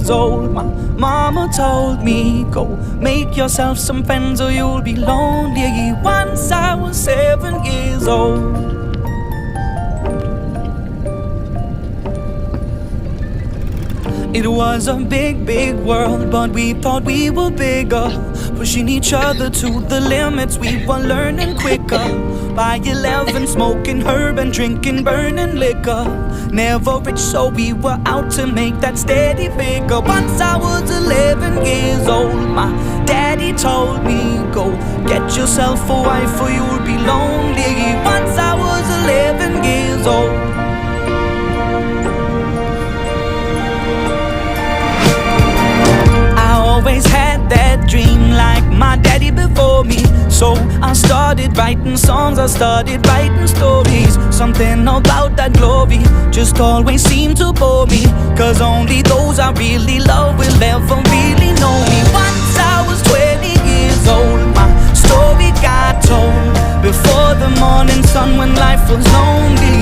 years old. My mama told me, go make yourself some friends or you'll be lonely. Once I was 7 years old. It was a big, big world, but we thought we were bigger, pushing each other to the limits. We were learning quicker. By 11, smoking herb and drinking burning liquor. Never rich, so we were out to make that steady figure. Once I was 11 years old, my daddy told me, go get yourself a wife or you'll be lonely. Once I was 11 years old. Always had that dream like my daddy before me. So I started writing songs, I started writing stories. Something about that glory just always seemed to bore me, cause only those I really love will ever really know me. Once I was 20 years old, my story got told before the morning sun when life was lonely.